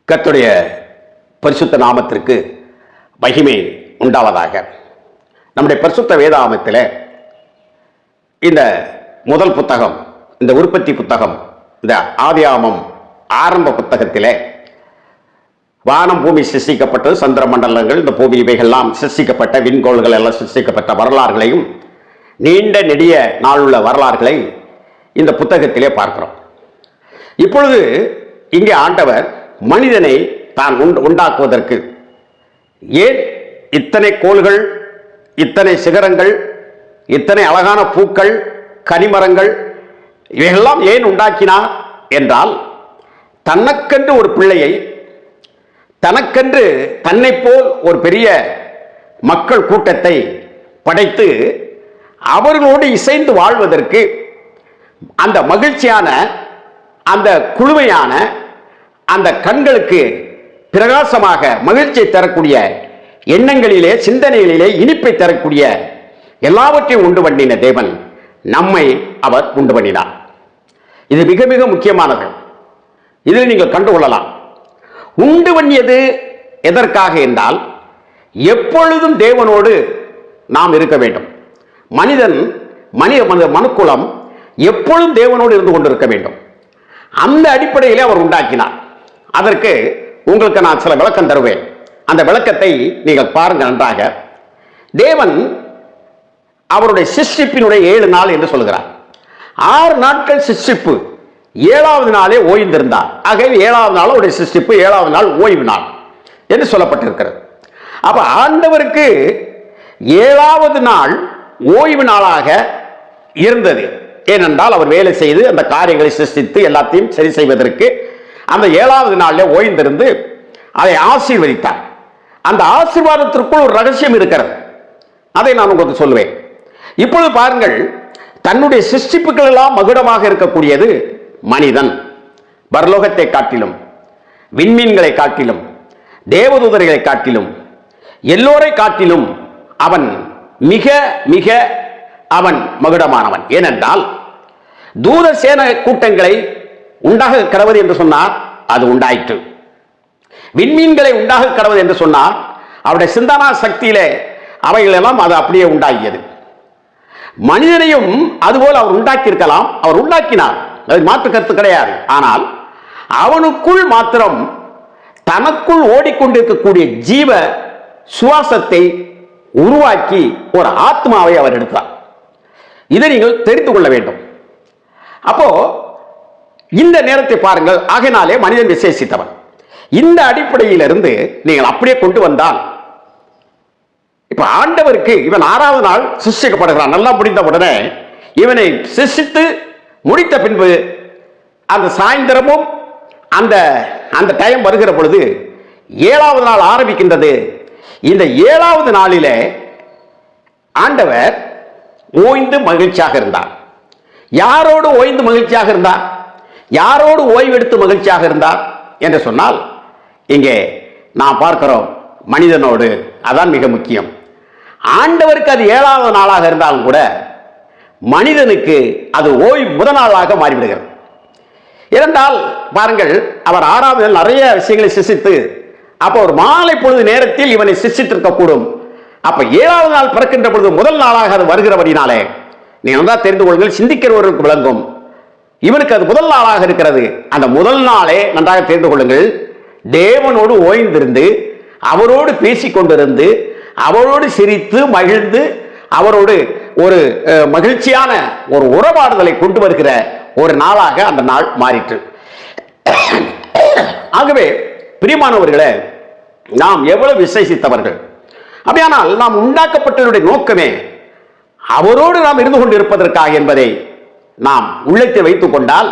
கர்த்தருடைய பரிசுத்த நாமத்திற்கு மகிமை உண்டாவதாக. நம்முடைய பரிசுத்த வேதாகமத்தில் இந்த முதல் புத்தகம், இந்த உற்பத்தி புத்தகம், இந்த ஆதியாகமம் ஆரம்ப புத்தகத்தில் வானம் பூமி சிருஷ்டிக்கப்பட்டது, சந்திர மண்டலங்கள், இந்த பூமி இவைகள்லாம் சிருஷ்டிக்கப்பட்ட, விண்கோள்கள் எல்லாம் சிருஷ்டிக்கப்பட்ட வரலாறுகளையும் நீண்ட நெடிய நாளுள்ள வரலாறுகளை இந்த புத்தகத்திலே பார்க்கிறோம். இப்பொழுது இங்கே ஆண்டவர் மனிதனை தான் உண்டாக்குவதற்கு ஏன் இத்தனை கோள்கள், இத்தனை சிகரங்கள், இத்தனை அழகான பூக்கள், கனிமரங்கள் இவையெல்லாம் ஏன் உண்டாக்கினார் என்றால், தனக்கென்று ஒரு பிள்ளையை, தனக்கென்று தன்னை போல் ஒரு பெரிய மக்கள் கூட்டத்தை படைத்து அவர்களோடு இசைந்து வாழ்வதற்கு, அந்த மகிழ்ச்சியான, அந்த குளுமையான, அந்த கண்களுக்கு பிரகாசமாக மகிழ்ச்சியை தரக்கூடிய எண்ணங்களிலே, சிந்தனைகளிலே இனிப்பை தரக்கூடிய எல்லாவற்றையும் உண்டு பண்ணின தேவன் நம்மை அவர் உண்டு பண்ணினார். இது மிக மிக முக்கியமானது. இதில் நீங்கள் கண்டுகொள்ளலாம். உண்டு பண்ணியது எதற்காக என்றால், எப்பொழுதும் தேவனோடு நாம் இருக்க வேண்டும். மனுக்குலம் எப்பொழுதும் தேவனோடு இருந்து கொண்டிருக்க வேண்டும். அந்த அடிப்படையிலே அவர் உண்டாக்கினார். அதற்கு உங்களுக்கு நான் சில விளக்கம் தருவேன். அந்த விளக்கத்தை நீங்கள் பாருங்கள் நன்றாக. தேவன் அவருடைய சிருஷ்டிப்பினுடைய 7 நாள் என்று சொல்கிறார். 6 நாட்கள் சிருஷ்டிப்பு, 7வது நாளே ஓய்ந்திருந்தார். ஆகவே 7வது நாள் அவருடைய சிருஷ்டிப்பு, 7வது நாள் ஓய்வு நாள் என்று சொல்லப்பட்டிருக்கிறது. அப்ப ஆண்டவருக்கு 7வது நாள் ஓய்வு நாளாக இருந்தது. ஏனென்றால் அவர் வேலை செய்து அந்த காரியங்களை சிருஷ்டித்து எல்லாத்தையும் சரி செய்வதற்கு அந்த 7வது நாளில் ஓய்ந்திருந்து அதை ஆசீர்வதித்தார். அந்த ஆசீர்வாதத்திற்குள் ஒரு ரகசியம் இருக்கிறது. அதை நான் உங்களுக்கு சொல்லுவேன். இப்பொழுது பாருங்கள், தன்னுடைய சிருஷ்டிப்புகள் எல்லாம் மகுடமாக இருக்கக்கூடியது மனிதன். பரலோகத்தை காட்டிலும், விண்மீன்களை காட்டிலும், தேவதூதர்களை காட்டிலும், எல்லோரை காட்டிலும் அவன் மிக மிக அவன் மகுடமானவன். ஏனென்றால் தூத சேன கூட்டங்களை உண்டாக கடவுது என்று சொன்னார், அது உண்டாயிற்று. விண்மீன்களை உண்டாக கடவுது என்று சொன்னார், அவருடைய சிந்தனா சக்தியிலே அவைகள் எல்லாம் அது அப்படியே உண்டாகியது. மனிதனையும் அதுபோல் அவர் உண்டாக்கி இருக்கலாம், அவர் உண்டாக்கினார், அது மாற்று கருத்து கிடையாது. ஆனால் அவனுக்குள் மாத்திரம் தனக்குள் ஓடிக்கொண்டிருக்கக்கூடிய ஜீவ சுவாசத்தை உருவாக்கி ஒரு ஆத்மாவை அவர் எடுத்தார். இதை நீங்கள் தெரிந்து கொள்ள வேண்டும். அப்போ இந்த நேரத்தை பாருங்கள். ஆகையினாலே மனிதன் விசேஷித்தவன். இந்த அடிப்படையிலிருந்து நீங்கள் அப்படியே கொண்டு வந்தால், இப்ப ஆண்டவருக்கு இவன் 6வது நாள் சிருஷ்டிக்கப்படுகிறான். நல்லா முடிந்த உடனே இவனை சிருஷ்டித்து முடித்த பின்பு அந்த சாயந்தரமும் அந்த டைம் வருகிற பொழுது 7வது நாள் ஆரம்பிக்கின்றது. இந்த 7வது நாளிலே ஆண்டவர் ஓய்ந்து மகிழ்ச்சியாக இருந்தார். யாரோடு ஓய்ந்து மகிழ்ச்சியாக இருந்தார்? யாரோடு ஓய்வெடுத்து மகிழ்ச்சியாக இருந்தார் என்று சொன்னால், இங்கே நாம் பார்க்கிறோம் மனிதனோடு. அதான் மிக முக்கியம். ஆண்டவருக்கு அது 7வது நாளாக இருந்தாலும் கூட மனிதனுக்கு அது ஓய்வு முதல் நாளாக மாறிவிடுகிறது. இரண்டால் பாருங்கள், அவர் 6வது நாள் நிறைய விஷயங்களை சிருஷ்டித்து, அப்போ ஒரு மாலை பொழுது நேரத்தில் இவனை சிருஷ்டித்திருக்கக்கூடும். அப்ப 7வது நாள் பிறக்கின்ற பொழுது முதல் நாளாக அது வருகிறபடினாலே நீங்கள் நல்லா தெரிந்து கொள்ளுங்கள், சிந்திக்கிறவர்களுக்கு விளங்கும். இவனுக்கு அது முதல் நாளாக இருக்கிறது. அந்த முதல் நாளே நன்றாக தெரிந்து கொள்ளுங்கள், தேவனோடு ஓய்ந்திருந்து, அவரோடு பேசிக்கொண்டிருந்து, அவரோடு சிரித்து மகிழ்ந்து, அவரோடு ஒரு மகிழ்ச்சியான ஒரு உறவாடுதலை கொண்டு வருகிற ஒரு நாளாக அந்த நாள் மாறிற்று. ஆகவே பிரியமானவர்களே, நாம் எவ்வளவு விசேஷித்தவர்கள். அப்படியானால் நாம் உண்டாக்கப்பட்டவருடைய நோக்கமே அவரோடு நாம் இருந்து கொண்டு இருப்பதற்காக என்பதை நாம் உள்ளத்தை வைத்துக் கொண்டால்,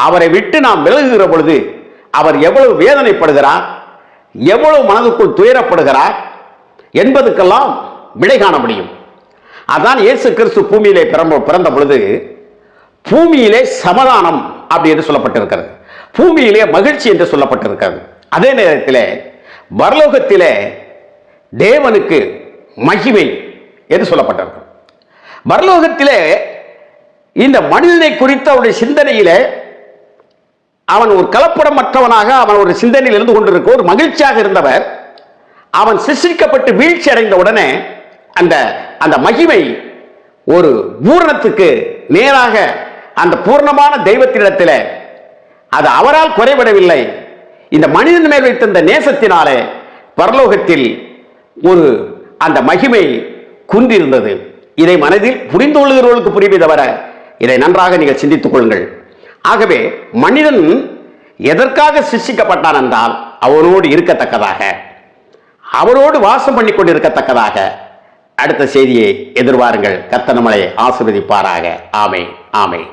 அவரை விட்டு நாம் விலகுகிற பொழுது அவர் எவ்வளவு வேதனைப்படுகிறார், எவ்வளவு மனதுக்குள் துயரப்படுகிறார் என்பதற்கெல்லாம் விடை காண முடியும். அதான் இயேசு கிறிஸ்து பூமியிலே பிறந்த பொழுது பூமியிலே சமாதானம் அப்படி என்று சொல்லப்பட்டிருக்கிறது, பூமியிலே மகிழ்ச்சி என்று சொல்லப்பட்டிருக்கிறது. அதே நேரத்தில் பரலோகத்திலே தேவனுக்கு மகிமை என்று சொல்லப்பட்டிருக்கிறது. பரலோகத்திலே இந்த மனிதனை குறித்த அவருடைய சிந்தனையிலே அவன் ஒரு கலப்படமற்றவனாக அவன் ஒரு சிந்தனையில் இருந்து கொண்டிருக்க ஒரு மகிழ்ச்சியாக இருந்தவர் அவன் சிருஷ்டிக்கப்பட்டு வீழ்ச்சி அடைந்த உடனே அந்த அந்த மகிமை ஒரு பூரணத்துக்கு நேராக அந்த பூர்ணமான தெய்வத்தினிடத்தில் அது அவரால் குறைபடவில்லை. இந்த மனிதன் மேல் வைத்த இந்த நேசத்தினாலே பரலோகத்தில் ஒரு அந்த மகிமை குன்றிருந்தது. இதை மனதில் புரிந்து கொள்கிறவர்களுக்கு புரிவை தவிர இதை நன்றாக நீங்கள் சிந்தித்துக் கொள்ளுங்கள். ஆகவே மனிதன் எதற்காக சிருஷ்டிக்கப்பட்டான் என்றால் அவனோடு இருக்கத்தக்கதாக, அவனோடு வாசம் பண்ணி கொண்டிருக்கத்தக்கதாக. அடுத்த செய்தியை எதிர்பாருங்கள். கர்த்தர் நம்மளை ஆசீர்வதிப்பாராக. ஆமென், ஆமென்.